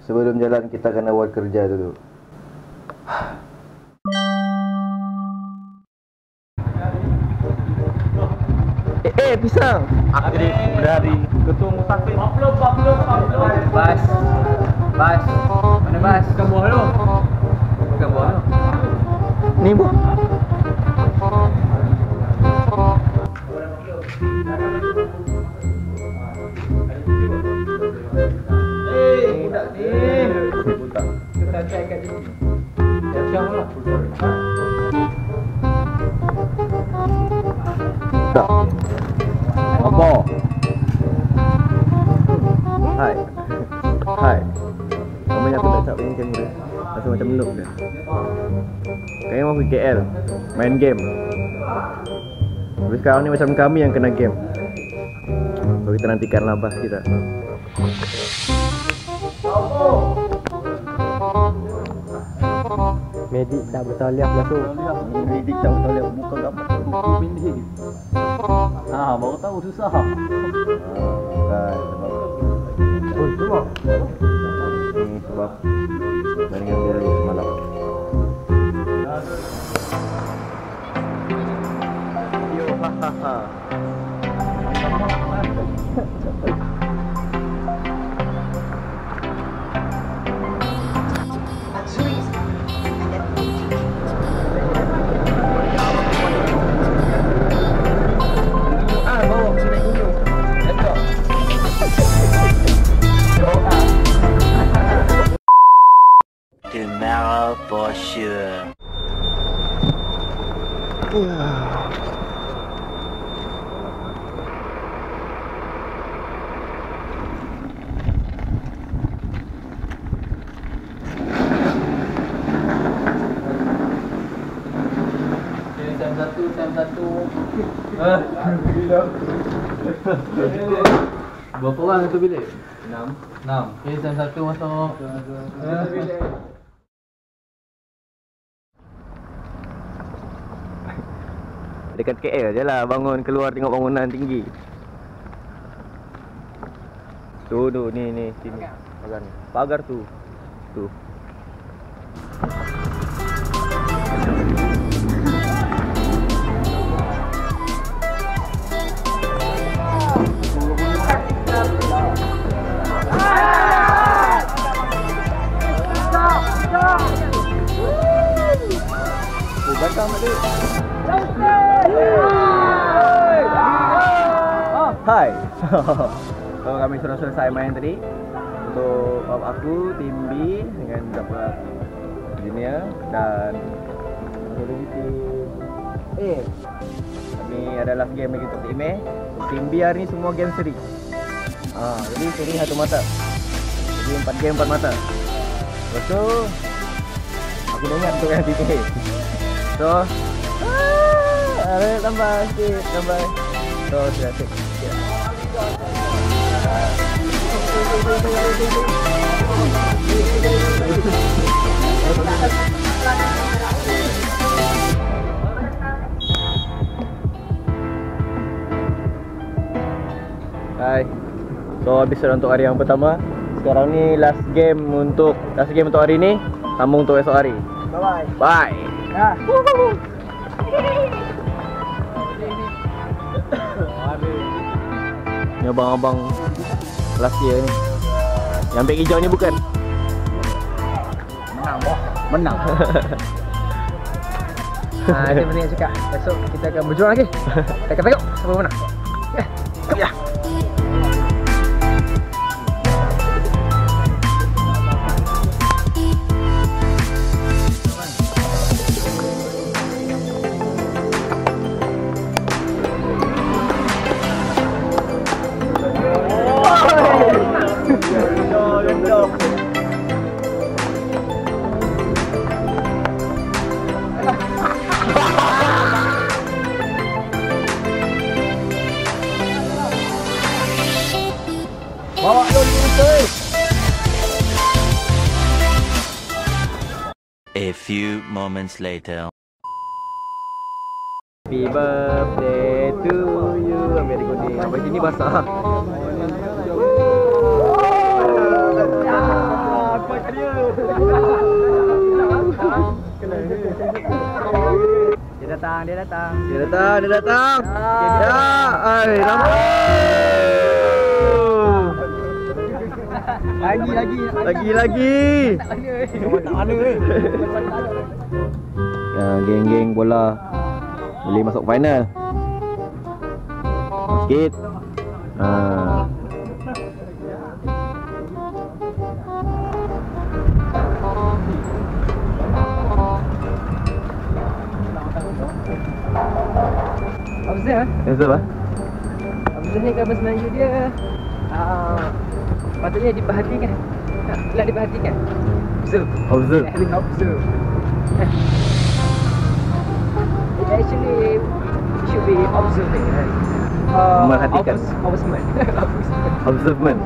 Sebelum jalan kita kena buat kerja dulu. Pisang. Akhirnya dari ketua musafir. Bas. Mana bas? Bukan buah lu. Ni buah. Budak ni. Kita cek kat sini. Siap lah. Tak. Apa? Hai. Namanya aku tak cakap main kamera. Rasa macam noob dia. Kayaknya mau pergi KL main game. Tapi sekarang ni macam kami yang kena game. So kita nantikanlah bas kita. Medik tak bertaliah lah tu. Medik tak boleh buka gambar. Baru tahu susah. Bukan sebab Cuma ni sebab bandingan dulu semalam. Yo hahaha. Tomorrow for sure. Time satu. Berapa orang satu bilik? 6. Okay, time satu masuk. Dekat KL je lah, bangun keluar tengok bangunan tinggi. Tu ni sini. Pagar ni. Pagar tu. Belakang adik. Hai. So kami sudah selesai main tadi. Untuk aku, tim B dengan beberapa engineer dan ada lagi tim A. Ini adalah game lagi untuk tim A. Tim B hari ni semua game seri. Jadi seri satu mata. Jadi 4 game 4 mata. Lepas tu aku dengar untuk yang tim A. So ada tambah sikit, tambah. So sudah cek. Hai. So habis dah untuk hari yang pertama. Sekarang ni last game untuk hari ni. Sambung untuk esok hari. Bye. Ni abang-abang last year ni. Yang beg hijau ni bukan? Menang. Itu penting cakap. Besok kita akan berjuang lagi. Kita akan tengok siapa menang. Ya. Bawa dulu cuy. A few moments later. Happy birthday to you. Ambil recording. Sampai sini basah. dia datang. Dia datang, dia datang. Ya, ai, nampak. Lagi. Tak mana weh. Ya, geng-geng bola boleh masuk final. Sikit. Observe. Apa? Observe ni gambar Melayu dia. Patutnya diperhatikan. Nak diperhatikan. Observe. Observe. It actually should be observing, right? Merhatikan. Observation. Observement.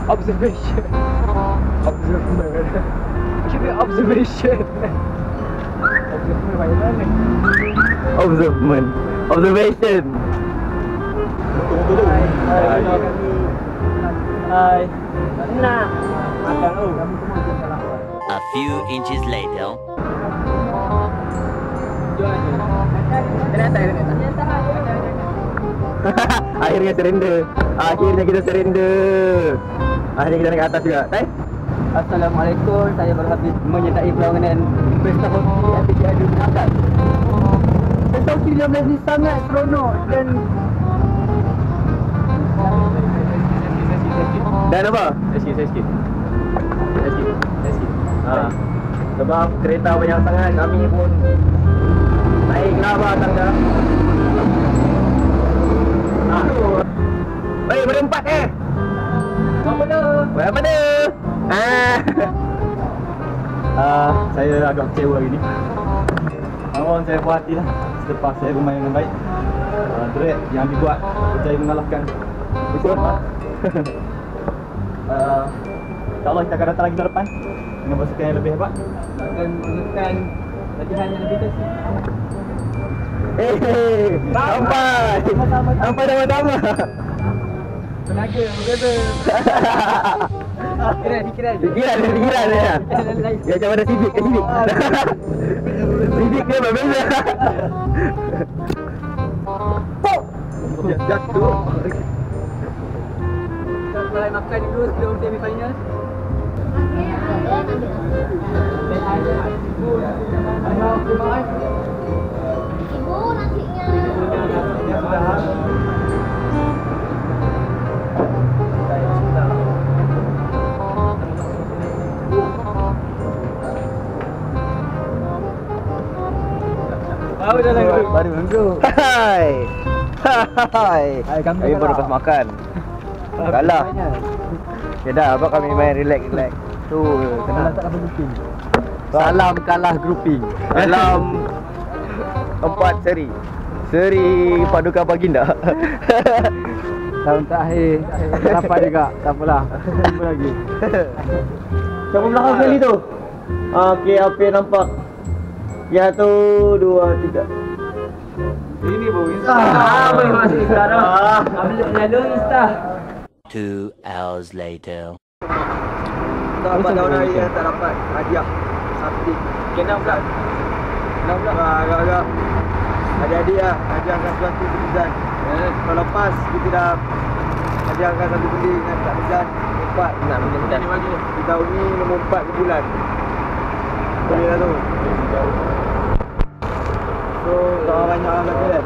Observation. It should be observation. Observation. Hai. Nak makan tu. A few inches later. Akhirnya surrender. Akhirnya kita surrender. Akhirnya kita naik ke atas juga. Assalamualaikum. Saya baru habis menyertai perlawanan Pesta Hoki MPK Adu Penangkat. Pesta Hoki 15 ni sangat seronok Dan apa? Sikit. Sebab kereta banyak sangat, kami pun naik laba tangga. Baik, berempat Apa dia? Saya agak kecewa hari ni. Awal saya puas hati lah selepas saya bermain dengan baik. Drag yang dibuat percaya mengalahkan. Betul. InsyaAllah kita akan datang lagi tahun depan dengan pasukan yang lebih hebat. akan menggunakan latihan yang lebih dahsyat. Sampai sama-sama. Tenaga, betul. Dikiran. Dikiran dia. Dia macam ada Civic ke Civic. Civic dia berbeza. Jatuh. Kita mulai makan dulu sebelum semi final. Ibu nasinya. Baru minggu. Hai. Kami baru lepas makan. Kalah. Ya dah, abang kami main relax. Tu, tenang. Salam kalah grouping. Salam 4 seri. Seri Paduka Baginda. Tahun terakhir dapat juga. Tak apalah. Jumpa lagi. Siapa belakang sekali tu? Okey, apa yang nampak? 1, 2, 3. Ini bu, Boleh masuk Insta dah. Lalu Insta. 2 hours later. Tak dapat orang yang tak dapat hadiah. Sabti. Kena pula. Agak-agak. Adik-adik lah. Hadiahkan sesuatu ke Mizan. Kalau lepas kita dah hadiahkan satu benda dengan Kak Mizan. 4. Nak mudah-mudahan. Di tahun ni nombor 4 ke bulan. Boleh lah tu. So, tak banyak orang lagi kan?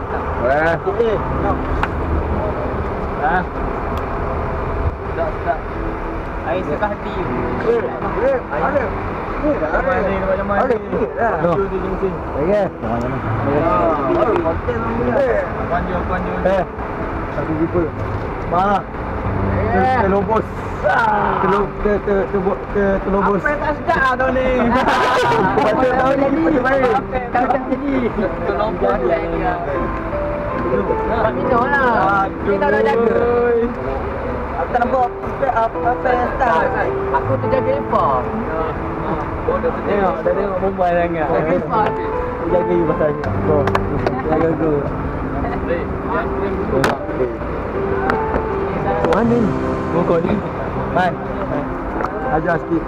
Boleh. Nak. Tak. Air suka hati. Boleh. Ada. Ada. Okey. Baru konten boleh. Panjang. Satu jumpa. Terlobos. Terlobos. Apa tak sedap tahun ni? Tahun ni baik. Kalau tak jadi. Tolong buat dia. Nak minum lah. Kita nak jaga. Aku tak nampak apa yang start. Aku terjaga lepak. Tengok, dah tengok mobile sangat. Aku jaga you pasalnya. Kau jaga aku. Mana ni? Mokok ni. Mai. Ajar sikit.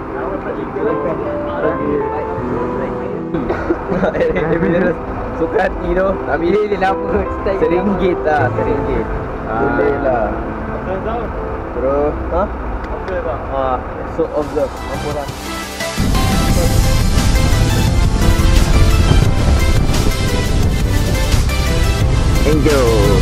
Dia bila suka hati tu. Tapi Dia nama style RM1 lah, RM1. Boleh lah. Terus, so observe. Apa lah? Enjoy.